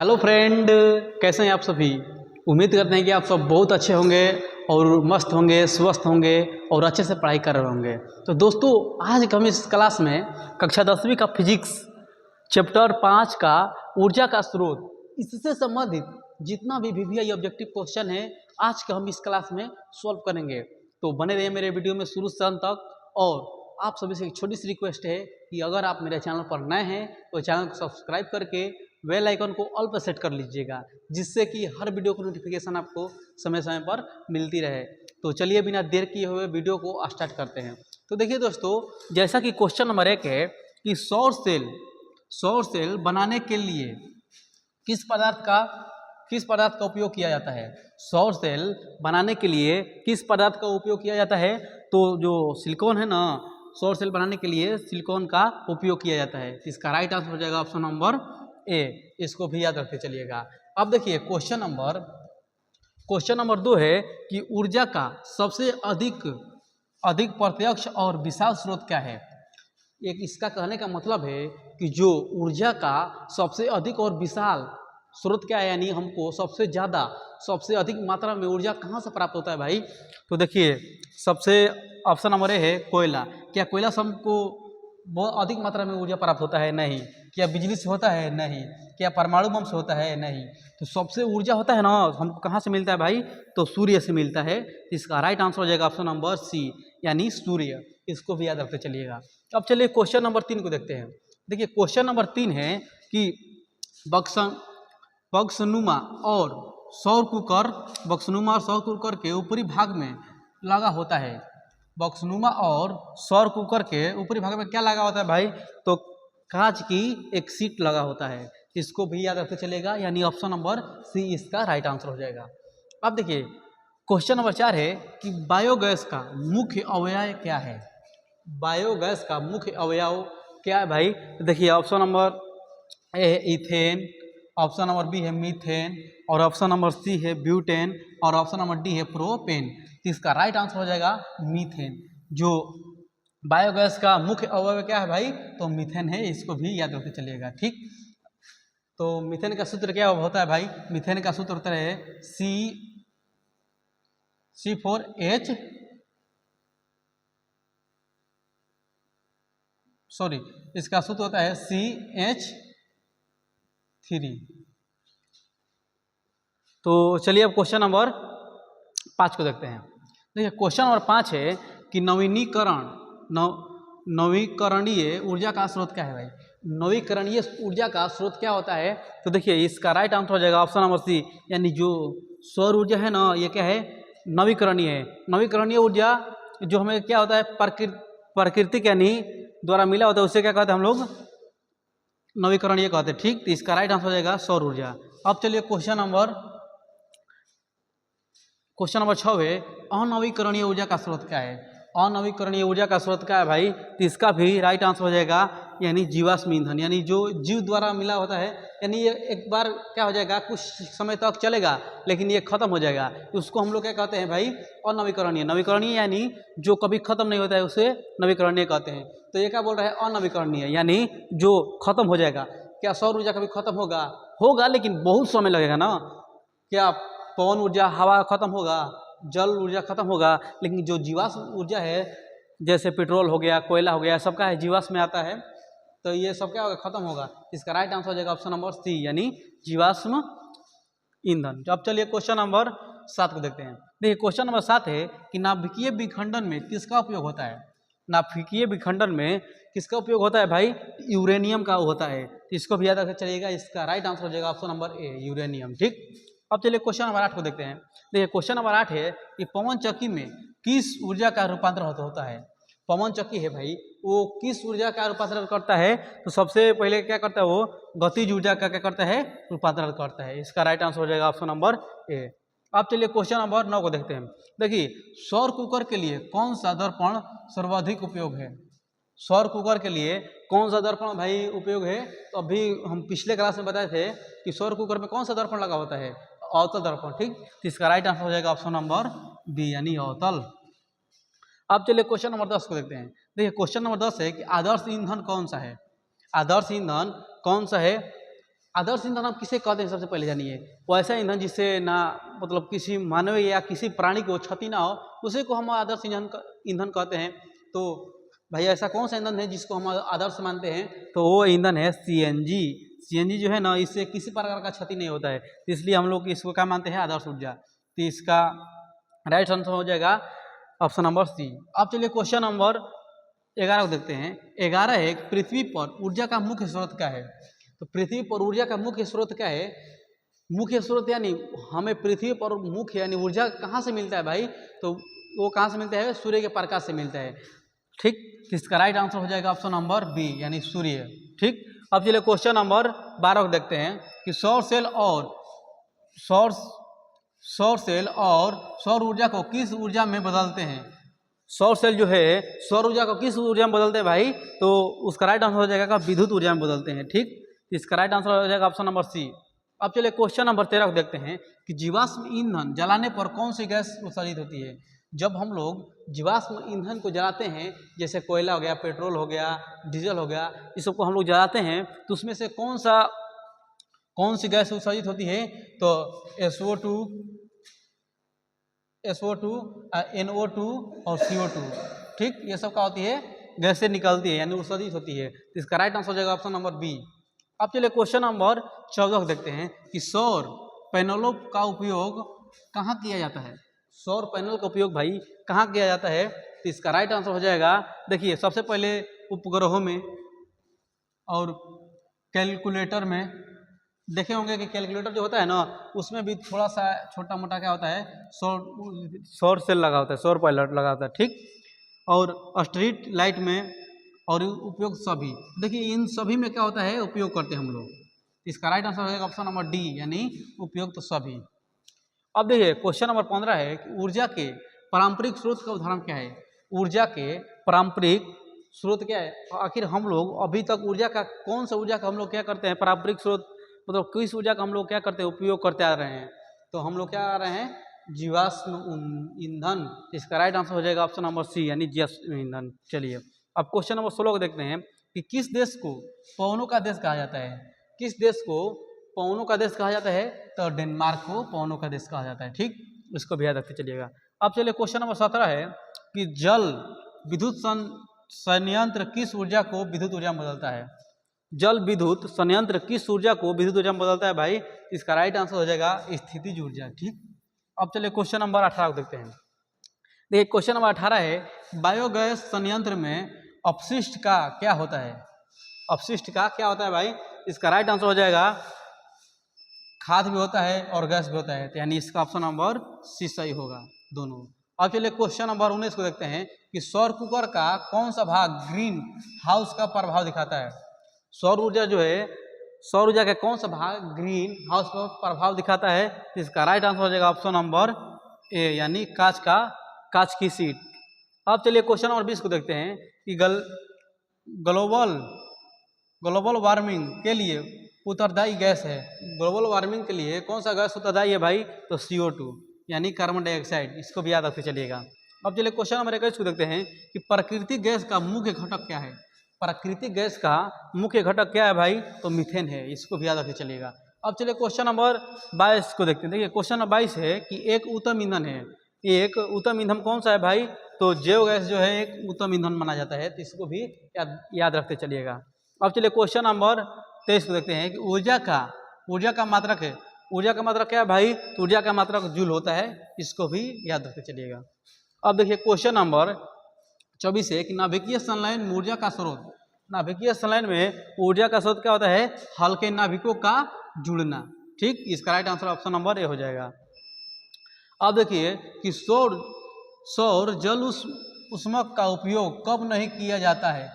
Hello friend, कैसे हैं आप सभी। उम्मीद करते हैं कि आप सब बहुत अच्छे होंगे और मस्त होंगे, स्वस्थ होंगे और अच्छे से पढ़ाई कर रहे होंगे। तो दोस्तों, आज हम इस क्लास में कक्षा 10वीं का फिजिक्स चैप्टर 5 का ऊर्जा का स्रोत, इससे संबंधित जितना भी वीवीआई ऑब्जेक्टिव क्वेश्चन है आज के हम इस क्लास में सॉल्व करेंगे। तो बने रहिए मेरे वीडियो में शुरू से अंत तक। और आप सभी से एक छोटी सी रिक्वेस्ट है कि अगर आप मेरे चैनल पर नए हैं तो चैनल को सब्सक्राइब करके बेल आइकन को ऑल पर सेट कर लीजिएगा, जिससे कि हर वीडियो की नोटिफिकेशन आपको समय समय पर मिलती रहे। तो चलिए बिना देर किए हुए वीडियो को स्टार्ट करते हैं। तो देखिए दोस्तों, जैसा कि क्वेश्चन नंबर 1 है कि सौर सेल बनाने के लिए किस पदार्थ का उपयोग किया जाता है। सौर सेल बनाने के लिए किस पदार्थ का उपयोग किया जाता है। तो जो सिलिकॉन है ना, सौर सेल बनाने के लिए सिलिकॉन का उपयोग किया जाता है। इसका राइट आंसर हो जाएगा ऑप्शन नंबर ए। इसको भी याद रखते चलिएगा। अब देखिए क्वेश्चन नंबर 2 है कि ऊर्जा का सबसे अधिक प्रत्यक्ष और विशाल स्रोत क्या है। एक इसका कहने का मतलब है कि जो ऊर्जा का सबसे अधिक और विशाल स्रोत क्या है, यानी हमको सबसे अधिक मात्रा में ऊर्जा कहाँ से प्राप्त होता है भाई। तो देखिए, सबसे ऑप्शन नंबर ए है कोयला। क्या कोयला से हमको बहुत अधिक मात्रा में ऊर्जा प्राप्त होता है? नहीं। क्या बिजली से होता है? नहीं। क्या परमाणु बम से होता है? नहीं। तो सबसे ऊर्जा होता है ना, हमको कहाँ से मिलता है भाई? तो सूर्य से मिलता है। इसका राइट आंसर हो जाएगा ऑप्शन नंबर सी, यानी सूर्य। इसको भी याद रखते चलिएगा। अब चलिए क्वेश्चन नंबर 3 को देखते हैं। देखिए क्वेश्चन नंबर 3 है कि बक्सनुमा और सौर कुकर के ऊपरी भाग में लगा होता है। बक्सनुमा और सौर कुकर के ऊपरी भाग में क्या लगा होता है भाई? तो कांच की एक सीट लगा होता है। इसको भी याद रखते चलेगा, यानी ऑप्शन नंबर सी इसका राइट आंसर हो जाएगा। अब देखिए क्वेश्चन नंबर 4 है कि बायोगैस का मुख्य अवयव क्या है। बायोगैस का मुख्य अवयव क्या है भाई? तो देखिए ऑप्शन नंबर ए है इथेन, ऑप्शन नंबर बी है मीथेन, और ऑप्शन नंबर सी है ब्यूटेन, और ऑप्शन नंबर डी है प्रोपेन। तो इसका राइट आंसर हो जाएगा मीथेन। जो बायोगैस का मुख्य अवयव क्या है भाई? तो मीथेन है। इसको भी याद रखते चलिएगा, ठीक। तो मीथेन का सूत्र क्या होता है भाई? मीथेन का सूत्र होता है C4H सॉरी इसका सूत्र होता है CH3। तो चलिए अब क्वेश्चन नंबर 5 को देखते हैं। देखिए क्वेश्चन नंबर 5 है कि नवीकरणीय ऊर्जा का स्रोत क्या है भाई? नवीकरणीय ऊर्जा का स्रोत क्या होता है? तो देखिए इसका राइट आंसर हो जाएगा ऑप्शन नंबर सी, यानी जो सौर ऊर्जा है ना, ये क्या है? नवीकरणीय है। नवीकरणीय ऊर्जा जो हमें क्या होता है, प्राकृतिक यानी द्वारा मिला होता है, उससे क्या कहते हैं हम लोग? नवीकरणीय कहते हैं, ठीक। तो इसका राइट आंसर हो जाएगा सौर ऊर्जा। अब चलिए क्वेश्चन नंबर 6 है अनवीकरणीय ऊर्जा का स्रोत क्या है। अनवीकरणीय ऊर्जा का स्रोत क्या है भाई? तो इसका भी राइट आंसर हो जाएगा, यानी जीवाश्म ईंधन, यानी जो जीव द्वारा मिला होता है। यानी ये एक बार क्या हो जाएगा, कुछ समय तक चलेगा लेकिन ये खत्म हो जाएगा। तो उसको हम लोग क्या कहते हैं भाई? अनवीकरणीय। नवीकरणीय यानी जो कभी खत्म नहीं होता है उसे नवीकरणीय कहते हैं। तो ये क्या बोल रहा है? अनवीकरणीय यानी जो खत्म हो जाएगा। क्या सौर ऊर्जा कभी खत्म होगा लेकिन बहुत समय लगेगा ना। क्या पवन ऊर्जा, हवा खत्म होगा, जल ऊर्जा खत्म होगा, लेकिन जो जीवाश्म ऊर्जा है जैसे पेट्रोल हो गया, कोयला हो गया, सबका है जीवाश्म में आता है। तो ये सब क्या होगा? खत्म होगा। इसका राइट आंसर हो जाएगा ऑप्शन नंबर सी, यानी जीवाश्म ईंधन। अब चलिए क्वेश्चन नंबर 7 को देखते हैं। देखिए क्वेश्चन नंबर 7 है कि नाभिकीय विखंडन में किसका उपयोग होता है। नाभिकीय विखंडन में किसका उपयोग होता है भाई? यूरेनियम का होता है। तो इसको भी याद रखते चलिएगा। इसका राइट आंसर हो जाएगा ऑप्शन नंबर ए, यूरेनियम, ठीक। अब चलिए क्वेश्चन नंबर 8 को देखते हैं। देखिए क्वेश्चन नंबर 8 है कि पवन चक्की में किस ऊर्जा का रूपांतर होता है। पवन चक्की है भाई, वो किस ऊर्जा का रूपांतरण करता है? तो सबसे पहले क्या करता है वो? गतिज ऊर्जा का क्या करता है? रूपांतरण करता है। इसका राइट आंसर हो जाएगा ऑप्शन नंबर ए। अब चलिए क्वेश्चन नंबर 9 को देखते हैं। देखिए सौर कुकर के लिए कौन सा दर्पण सर्वाधिक उपयोग है। सौर कुकर के लिए कौन सा दर्पण भाई उपयोग है? तो अभी हम पिछले क्लास में बताए थे कि सौर कुकर में कौन सा दर्पण लगा होता है? अवतल दर्पण, ठीक। तो इसका राइट आंसर हो जाएगा ऑप्शन नंबर बी, यानी अवतल। अब चलिए क्वेश्चन नंबर 10 को देखते हैं। देखिए क्वेश्चन नंबर 10 है कि आदर्श ईंधन कौन सा है। आदर्श ईंधन कौन सा है? आदर्श ईंधन आप किसे कहते हैं सबसे पहले जानिए। वो ऐसा ईंधन जिससे ना मतलब किसी मानव या किसी प्राणी को क्षति ना हो, उसी को हम आदर्श ईंधन कहते हैं। तो भाई ऐसा कौन सा ईंधन है जिसको हम आदर्श मानते हैं, तो वो ईंधन है सीएनजी। सीएनजी जो है ना, इससे किसी प्रकार का क्षति नहीं होता है, तो इसलिए हम लोग इसको क्या मानते हैं, आदर्श ऊर्जा। तो इसका राइट आंसर हो जाएगा ऑप्शन नंबर सी। अब चलिए क्वेश्चन नंबर 11 को देखते हैं। 11 है, पृथ्वी पर ऊर्जा का मुख्य स्रोत क्या है। तो पृथ्वी पर ऊर्जा का मुख्य स्रोत क्या है। मुख्य स्रोत यानी हमें पृथ्वी पर मुख्य यानी ऊर्जा कहाँ से मिलता है भाई, तो वो कहाँ से मिलता है, सूर्य के प्रकाश से मिलता है। ठीक, इसका राइट आंसर हो जाएगा ऑप्शन नंबर बी यानी सूर्य। ठीक, अब चलिए क्वेश्चन नंबर 12 को देखते हैं कि सौर सेल और सौर ऊर्जा को किस ऊर्जा में बदलते हैं। सौर सेल जो है सौर ऊर्जा को किस ऊर्जा में बदलते हैं भाई, तो उसका राइट आंसर हो जाएगा विद्युत ऊर्जा में बदलते हैं। ठीक, इसका राइट आंसर हो जाएगा ऑप्शन नंबर सी। अब चलिए क्वेश्चन नंबर 13 को देखते हैं कि जीवाश्म ईंधन जलाने पर कौन सी गैस उत्सर्जित होती है। जब हम लोग जीवाश्म ईंधन को जलाते हैं, जैसे कोयला हो गया, पेट्रोल हो गया, डीजल हो गया, इस सबको हम लोग जलाते हैं, तो उसमें से कौन सी गैस उत्सर्जित होती है, तो SO2, NO2 और CO2। ठीक, ये सब क्या होती है, गैसें निकलती है यानी उत्सर्जित होती है। तो इसका राइट आंसर हो जाएगा ऑप्शन नंबर बी। अब चलिए क्वेश्चन नंबर 14 को देखते हैं कि सौर पैनलों का उपयोग कहाँ किया जाता है। सौर पैनल का उपयोग भाई कहाँ किया जाता है, तो इसका राइट आंसर हो जाएगा, देखिए सबसे पहले उपग्रहों में और कैलकुलेटर में। देखे होंगे कि कैलकुलेटर जो होता है ना, उसमें भी थोड़ा सा छोटा मोटा क्या होता है, सौर सेल लगा होता है, सौर पैनल लगा होता है। ठीक, और स्ट्रीट लाइट में और उपयोग सभी, देखिए इन सभी में क्या होता है, उपयोग करते हैं हम लोग। इसका राइट आंसर हो जाएगा ऑप्शन नंबर डी यानी उपयोग तो सभी। अब देखिए क्वेश्चन नंबर 15 है कि ऊर्जा के पारंपरिक स्रोत का उदाहरण क्या है। ऊर्जा के पारंपरिक स्रोत क्या है, आखिर हम लोग अभी तक ऊर्जा का कौन सा ऊर्जा का हम लोग क्या करते हैं, पारंपरिक स्रोत मतलब किस ऊर्जा का हम लोग क्या करते हैं, उपयोग करते आ रहे हैं, तो हम लोग क्या आ रहे हैं, जीवाश्म ईंधन। इसका राइट आंसर हो जाएगा ऑप्शन नंबर सी यानी जीवाश्म ईंधन। चलिए अब क्वेश्चन नंबर 16 को देखते हैं कि किस देश को पवनों का देश कहा जाता है। किस देश को पवनों का देश कहा जाता है, तो डेनमार्क को पवनों का देश कहा जाता है। ठीक, इसको भी याद रखते चलिएगा। अब चलिए क्वेश्चन नंबर 17 है कि जल विद्युत संयंत्र किस ऊर्जा को विद्युत ऊर्जा में बदलता है। जल विद्युत संयंत्र किस ऊर्जा को विद्युत ऊर्जा में बदलता है भाई, इसका राइट आंसर हो जाएगा स्थितिज ऊर्जा। ठीक, अब चलिए क्वेश्चन नंबर 18 को देखते हैं। देखिए क्वेश्चन नंबर 18 है बायोगैस संयंत्र में अपशिष्ट का क्या होता है। अपशिष्ट का क्या होता है भाई, इसका राइट आंसर हो जाएगा खाद भी होता है और गैस भी होता है, तो यानी इसका ऑप्शन नंबर सी सही होगा दोनों। अब चलिए क्वेश्चन नंबर 19 को देखते हैं कि सौर कुकर का कौन सा भाग ग्रीन हाउस का प्रभाव दिखाता है। सौर ऊर्जा जो है, सौर ऊर्जा का कौन सा भाग ग्रीन हाउस पर प्रभाव दिखाता है, तो इसका राइट आंसर हो जाएगा ऑप्शन नंबर ए यानी कांच की सीट। अब चलिए क्वेश्चन नंबर 20 को देखते हैं कि ग्लोबल वार्मिंग के लिए उत्तरदायी गैस है। ग्लोबल वार्मिंग के लिए कौन सा गैस उत्तरदायी है भाई, तो CO2 यानी कार्बन डाइऑक्साइड। इसको भी याद रखते चलिएगा। अब चलिए क्वेश्चन नंबर 21 को देखते हैं कि प्राकृतिक गैस का मुख्य घटक क्या है। प्राकृतिक गैस का मुख्य घटक क्या है भाई, तो मीथेन है। इसको भी याद रखते चलिएगा। अब चलिए क्वेश्चन नंबर 22 को देखते हैं। देखिए क्वेश्चन नंबर 22 है कि एक उत्तम ईंधन है। एक उत्तम ईंधन कौन सा है भाई, तो जैव गैस जो है एक उत्तम ईंधन माना जाता है, तो इसको भी याद रखते चलिएगा। अब चलिए क्वेश्चन नंबर 23 को देखते हैं कि ऊर्जा का मात्रक है। ऊर्जा का मात्रक क्या है भाई, तो ऊर्जा का मात्रक जूल होता है। इसको भी याद रखते चलिएगा। अब देखिए क्वेश्चन नंबर 24 है कि नाभिकीय संलयन में ऊर्जा का स्रोत। नाभिकीय संलयन में ऊर्जा का स्रोत क्या होता है, हल्के नाभिकों का जुड़ना। ठीक, इसका right answer option number A हो जाएगा। अब देखिए कि सौर जल उष्मक का उपयोग कब नहीं किया जाता है।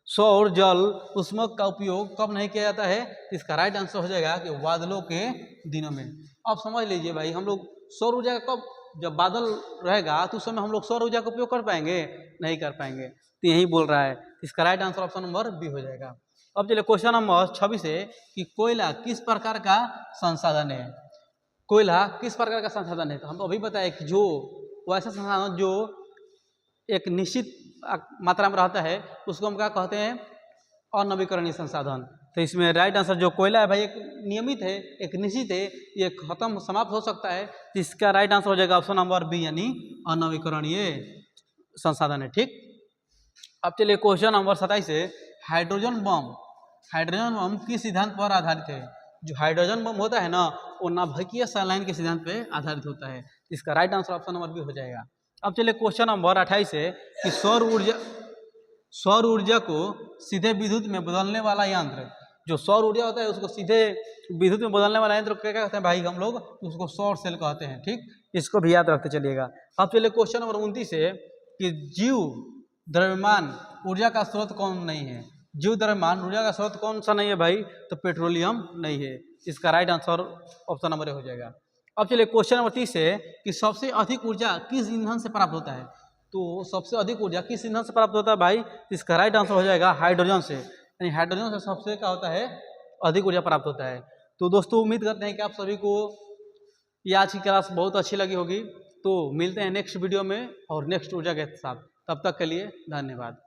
सौर जल उष्मक का उपयोग कब नहीं किया जाता है, इसका राइट आंसर हो जाएगा कि बादलों के दिनों में। अब समझ लीजिए भाई, हम लोग सौर ऊर्जा का कब, जब बादल रहेगा तो उस समय हम लोग सौर ऊर्जा का उपयोग कर पाएंगे, नहीं कर पाएंगे, तो यही बोल रहा है। इसका right answer option number B हो जाएगा। अब चलिए क्वेश्चन नंबर 26 है कि कोयला किस प्रकार का संसाधन है। कोयला किस प्रकार का संसाधन है, तो हम तो अभी बताए कि जो वैसा संसाधन जो एक निश्चित मात्रा में रहता है, उसको हम क्या कहते हैं, अनवीकरणीय संसाधन। तो इसमें राइट आंसर जो कोयला है भाई एक नियमित है, एक निश्चित है, ये खत्म समाप्त हो सकता है, तो इसका राइट आंसर हो जाएगा ऑप्शन नंबर बी यानी अनवीकरणीय संसाधन है। ठीक, अब चलिए क्वेश्चन नंबर 27 है, हाइड्रोजन बम किस सिद्धांत पर आधारित है? जो हाइड्रोजन बम होता है ना वो नाभिकीय संलयन के सिद्धांत पे आधारित होता है, इसका right answer option number B हो जाएगा। अब चलिए क्वेश्चन नंबर 28 है कि सौर ऊर्जा को सीधे विद्युत में बदलने वाला यंत्र, जो सौर ऊर्जा होता है उसको सीधे विद्युत में बदलने वाला यंत्र क्या कहते हैं भाई हम लोग, उसको सौर सेल कहते हैं। ठीक, इसको भी याद रखते चलिएगा। अब चलिए क्वेश्चन नंबर 29 है कि जीव द्रव्यमान ऊर्जा का स्रोत कौन नहीं है? जीव द्रव्यमान ऊर्जा का स्रोत कौन सा नहीं है भाई? तो पेट्रोलियम नहीं है, इसका right answer option number A हो जाएगा। अब चलिए क्वेश्चन नंबर 30 है कि सबसे अधिक ऊर्जा किस ईंधन से प्राप्त होता है? तो सबसे अधिक ऊर्जा किस ईंधन से प्राप्त होता है भाई? इसका राइट आंसर हो जाएगा हाइड्रोजन से, यानी हाइड्रोजन से सबसे क्या होता है, अधिक ऊर्जा प्राप्त होता है। तो दोस्तों उम्मीद करते हैं कि आप सभी को ये आज की क्लास बहुत अच्छी लगी होगी। तो मिलते हैं नेक्स्ट वीडियो में और नेक्स्ट ऊर्जा के साथ, तब तक के लिए धन्यवाद।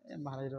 महाराज